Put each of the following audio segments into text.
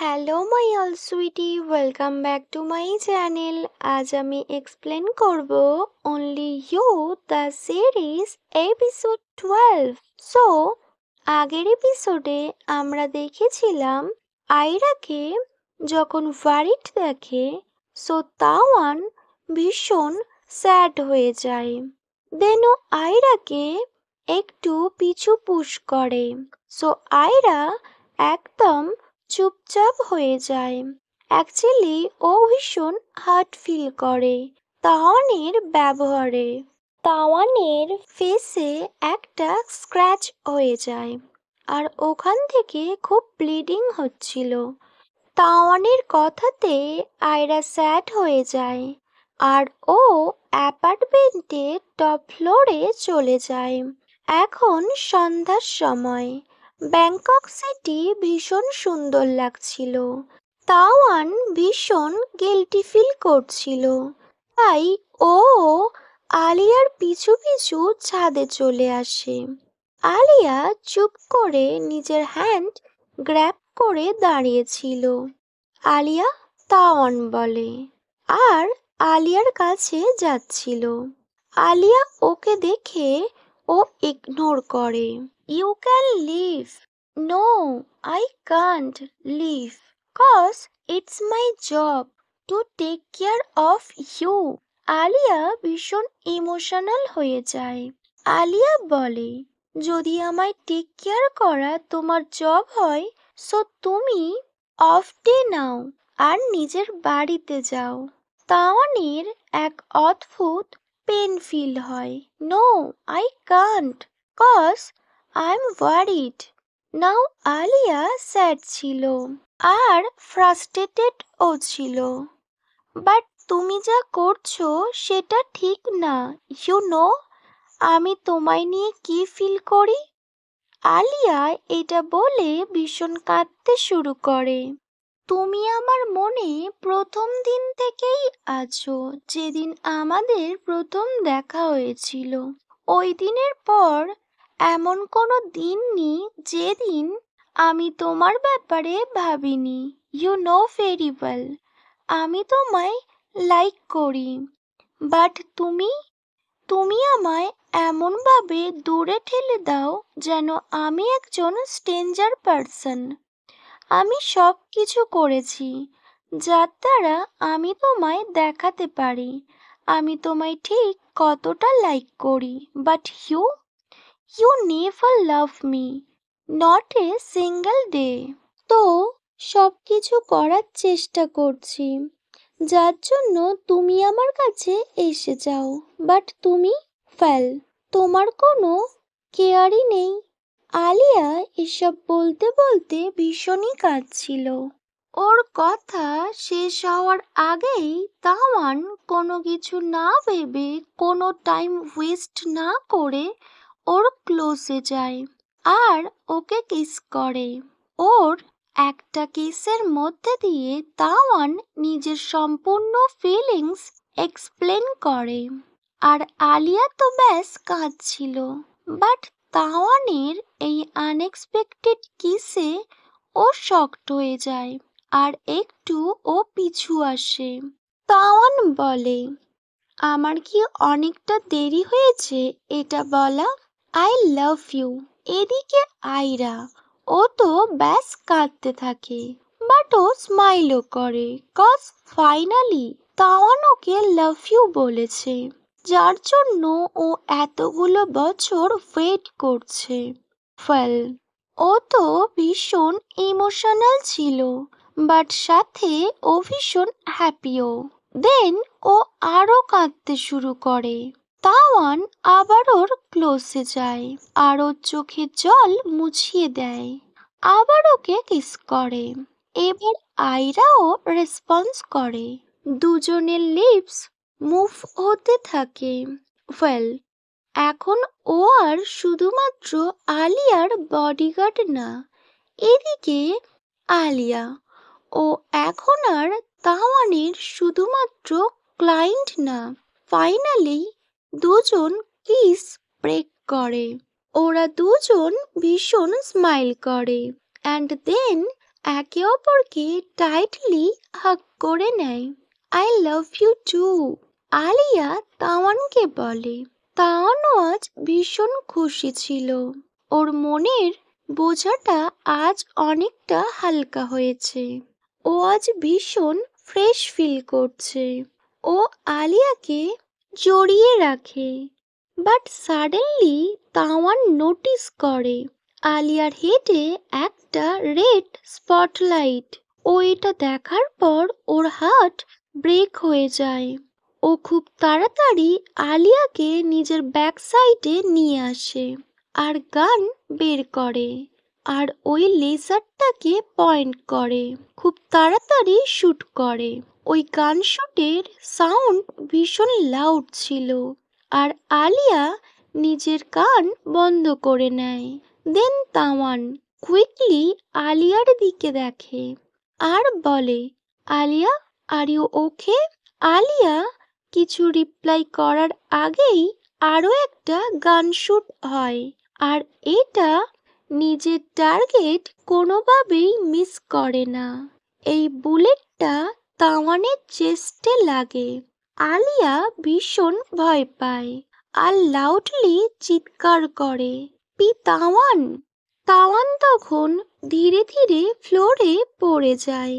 Hello my all sweetie, welcome back to my channel. আজ আমি explain করব only you the series episode 12। So আগের এপিসোডে আমরা দেখেছিলাম আয়রাকে যখন ওয়ারিড দেখে, সো তাওয়ান ভীষণ স্যাড হয়ে যায়। দেন ও আয়রাকে একটু পিছু পুশ করে। সো আয়রা একদম চুপচাপ হয়ে যায়। অ্যাকচুয়ালি ও ভীষণ হার্ট ফিল করে তাওয়ানের ব্যবহারে। তাওয়ানের ফেসে একটা স্ক্র্যাচ হয়ে যায় আর ওখান থেকে খুব ব্লিডিং হচ্ছিল। তাওয়ানের কথাতে আয়রা স্যাড হয়ে যায় আর ও অ্যাপার্টমেন্টের টপ ফ্লোরে চলে যায়। এখন সন্ধ্যার সময় ব্যাংকক সিটি ভীষণ সুন্দর লাগছিল। তাওয়ান ভীষণ গিল্টি ফিল করছিল, তাই ও আলিয়ার পিছু পিছু ছাদে চলে আসে। আলিয়া চুপ করে নিজের হ্যান্ড গ্র্যাব করে দাঁড়িয়েছিল। আলিয়া, তাওয়ান বলে, আর আলিয়ার কাছে যাচ্ছিল। আলিয়া ওকে দেখে ও ইগনোর করে। You can leave. No, I can't leave, cause it's my job to take care of you. Alia ভীষণ ইমোশনাল হয়ে যায়। আলিয়া বলে, যদি আমায় টেক কেয়ার করা তোমার জব হয়, সো তুমি অফ ডে নাও আর নিজের বাড়িতে যাও। তাওয়ানের এক অদ্ভুত পেন ফিল হয়। No, I can't, cause I am worried. Now Alia sad ছিল আর ফ্রাস্ট্রেটেডও ছিল। বাট তুমি যা করছো সেটা ঠিক না, ইউ নো আমি তোমায় নিয়ে কি ফিল করি। আলিয়া এটা বলে ভীষণ কাঁদতে শুরু করে। তুমি আমার মনে প্রথম দিন থেকেই আছো, যেদিন আমাদের প্রথম দেখা হয়েছিল। ওই দিনের পর এমন কোনো দিন নেই যেদিন আমি তোমার ব্যাপারে ভাবিনি। ইউ নো ভেরি ওয়েল আমি তোমায় লাইক করি, বাট তুমি তুমি আমায় এমনভাবে দূরে ঠেলে দাও যেন আমি একজন স্ট্রেঞ্জার পারসন। আমি সব কিছু করেছি যার দ্বারা আমি তোমায় দেখাতে পারি আমি তোমায় ঠিক কতটা লাইক করি, but you you never love me, not a single day. তো সব কিছু করার চেষ্টা করছি যার জন্য তুমি আমার কাছে এসে যাও, বাট তুমি ফেল, তোমার কোনো কেয়ারই নেই। আলিয়া এসব বলতে বলতে ভীষণই কাঁদছিল। ওর কথা শেষ হওয়ার আগেই তাওয়ান কোনো কিছু না ভেবে, কোনো টাইম ওয়েস্ট না করে ওর ক্লোজে যায় আর ওকে কিস করে। ওর একটা কিসের মধ্যে দিয়ে তাওয়ান নিজের সম্পূর্ণ ফিলিংস এক্সপ্লেন করে। আর আলিয়া তো ব্যাস কাঁদছিল, বাট তাওয়ানের এই আনএক্সপেক্টেড কিসে ও শকড হয়ে যায় আর একটু ও পিছু আসে। তাওয়ান বলে, আমার কি অনেকটা দেরি হয়েছে এটা বলা? I love you. এদিকে আয়রা, ও তো ব্যাস কাঁদতে থাকে, বাট ও স্মাইলও করে, কজ ফাইনালি তাওয়ান ওকে লাভ ইউ বলেছে, যার জন্য ও এতগুলো বছর ওয়েট করছে। ওয়েল, ও তো ভীষণ ইমোশনাল ছিল, বাট সাথে ও ভীষণ হ্যাপিও। দেন ও আরো কাঁদতে শুরু করে। তাওয়ান আবার ওর ক্লোজে যায় আর ওর চোখের জল মুছিয়ে দেয়, আবার ওকে কিস করে। এবার আয়রাও রেসপন্স করে, দুজনের লিপস মুভ হতে থাকে। ওয়েল, এখন ও আর শুধুমাত্র আলিয়ার বডিগার্ড না, এদিকে আলিয়া, ও এখন আর তাওয়ানের শুধুমাত্র ক্লায়েন্ট না। ফাইনালি দুজন কিস ব্রেক করে। ওরা দুজন ভীষণ স্মাইল করে অ্যান্ড দেন একে অপরকে টাইটলি হাগ করে নেয়। I love you too, Alia তাওয়ানকে বলে। তাওয়ানও আজ ভীষণ খুশি ছিল। ওর মনের বোঝাটা আজ অনেকটা হালকা হয়েছে। ও আজ ভীষণ ফ্রেশ ফিল করছে। ও আলিয়াকে জড়িয়ে রাখে। বাট সাডেনলি তাওয়ান নোটিস করে আলিয়ার হেডে একটা রেড স্পটলাইট। ও এটা দেখার পর ওর হার্ট ব্রেক হয়ে যায়। ও খুব তাড়াতাড়ি আলিয়াকে নিজের ব্যাক সাইডে নিয়ে আসে আর গান বের করে আর ওই লেজারটাকে পয়েন্ট করে। খুব তাড়াতাড়ি শুট করে। ওই গান শুটের সাউন্ড ভীষণ লাউড ছিল আর আলিয়া নিজের কান বন্ধ করে নেয়। দেন তাওয়ান কুইকলি আলিয়ার দিকে দেখে আর বলে, Alia, are you okay? Alia কিছু রিপ্লাই করার আগেই আরো একটা গান শুট হয় আর এটা নিজের টার্গেট কোনোভাবেই মিস করে না। এই বুলেটটা তাওয়ানের চেস্টে লাগে। আলিয়া ভীষণ ভয় পায় আর লাউডলি চিৎকার করে, পি তাওয়ান! তাওয়ান তখন ধীরে ধীরে ফ্লোরে পড়ে যায়।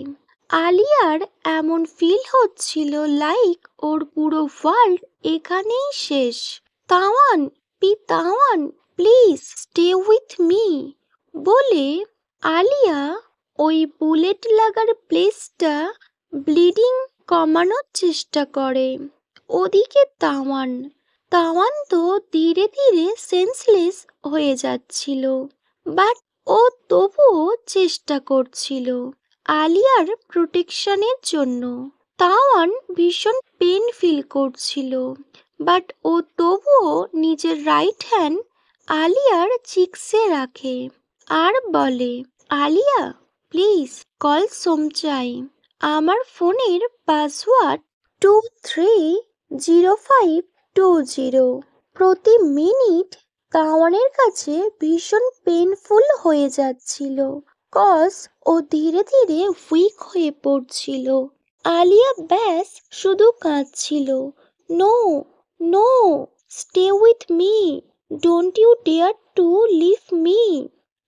আলিয়ার এমন ফিল হচ্ছিল লাইক ওর পুরো ওয়ার্ল্ড এখানেই শেষ। তাওয়ান, পি Tawan, please stay with me বলে আলিয়া ওই বুলেট লাগার প্লেসটা ব্লিডিং কমানোর চেষ্টা করে। ওদিকে তাওয়ান তাওয়ান তো ধীরে ধীরে সেন্সলেস হয়ে যাচ্ছিল। বাট ও তবুও চেষ্টা করছিল আলিয়ার প্রোটেকশনের জন্য। তাওয়ান ভীষণ পেন ফিল করছিল। বাট ও তবুও নিজের রাইট হ্যান্ড আলিয়ার চিক্সে রাখে আর বলে, আলিয়া প্লিজ কল সোমচাই। আমার ফোনের পাসওয়ার্ড 230520। প্রতি মিনিট তাওয়ানের কাছে ভীষণ পেনফুল হয়ে যাচ্ছিল কজ ও ধীরে ধীরে উইক হয়ে পড়ছিল। আলিয়া ব্যাস শুধু কাঁদছিল, no no, stay with me, don't you dare to leave me.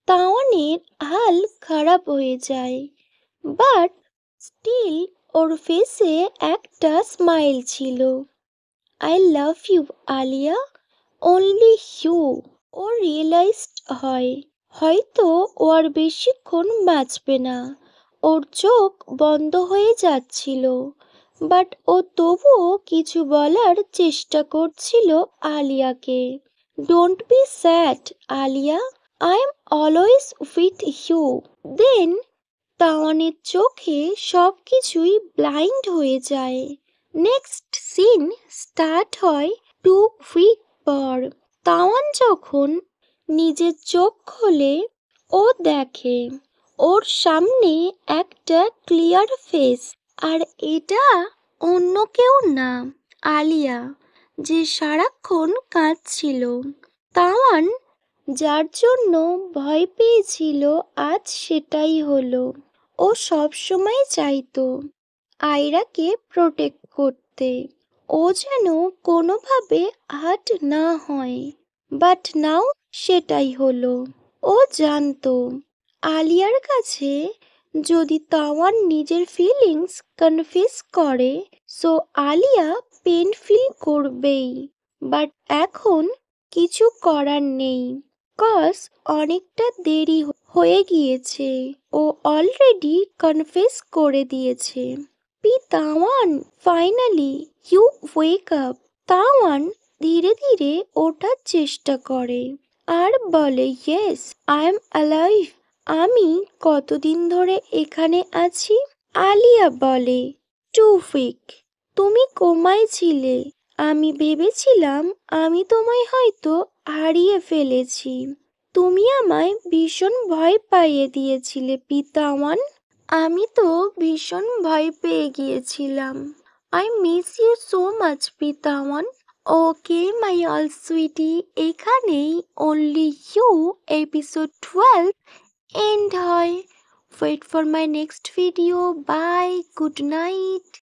তাওয়ানের হাল খারাপ হয়ে যায়। বাট স্টিল ওর ফেসে একটা স্মাইল ছিল। I love you Alia, only you. ও রিয়েলাইজড হয় হয়তো ও আর বেশিক্ষণ বাঁচবে না। ওর চোখ বন্ধ হয়ে যাচ্ছিল। বাট ও তবুও কিছু বলার চেষ্টা করছিল আলিয়াকে। Don't be sad Alia, I am always with you. Then তাওয়ানের চোখে সবকিছুই ব্লাইন্ড হয়ে যায়। নেক্সট সিন স্টার্ট হয় 2 উইক পর। তাওয়ান যখন নিজের চোখ খোলে ও দেখে ওর সামনে একটা ক্লিয়ার ফেস আর এটা অন্য কেউ না, আলিয়া, যে সারাক্ষণ কাঁদছিল। তাওয়ান যার জন্য ভয় পেয়েছিল আজ সেটাই হলো। ও সবসময় চাইতো আয়রাকে প্রোটেক্ট করতে। ও যেন কোনোভাবে হার্ট না হয়। বাট নাও সেটাই হলো। ও জানতো আলিয়ার কাছে যদি তাওয়ান নিজের ফিলিংস কনফেস করে সো আলিয়া পেন ফিল করবেই। বাট এখন কিছু করার নেই কজ অনেকটা দেরি হয়ে গিয়েছে। ও অলরেডি কনফেস করে দিয়েছে। P Tawan, finally you wake up. Tawan ধীরে ধীরে ওঠার চেষ্টা করে আর বলে, ইয়েস আই এম অ্যালাইভ। আমি কতদিন ধরে এখানে আছি? আলিয়া বলে, 2 উইক। তুমি কোমায় ছিলে। আমি ভেবেছিলাম আমি তোমায় হয়তো হারিয়ে ফেলেছি। তুমি আমায় ভীষণ ভয় পাইয়ে দিয়েছিলে পিতাওয়ান। আমি তো ভীষণ ভয় পেয়ে গিয়েছিলাম। I miss you so much P Tawan. Okay my all sweetie, এখানেই অনলি ইউ এপিসোড 12 এন্ড হয়। wait for my next video. Bye. Good night.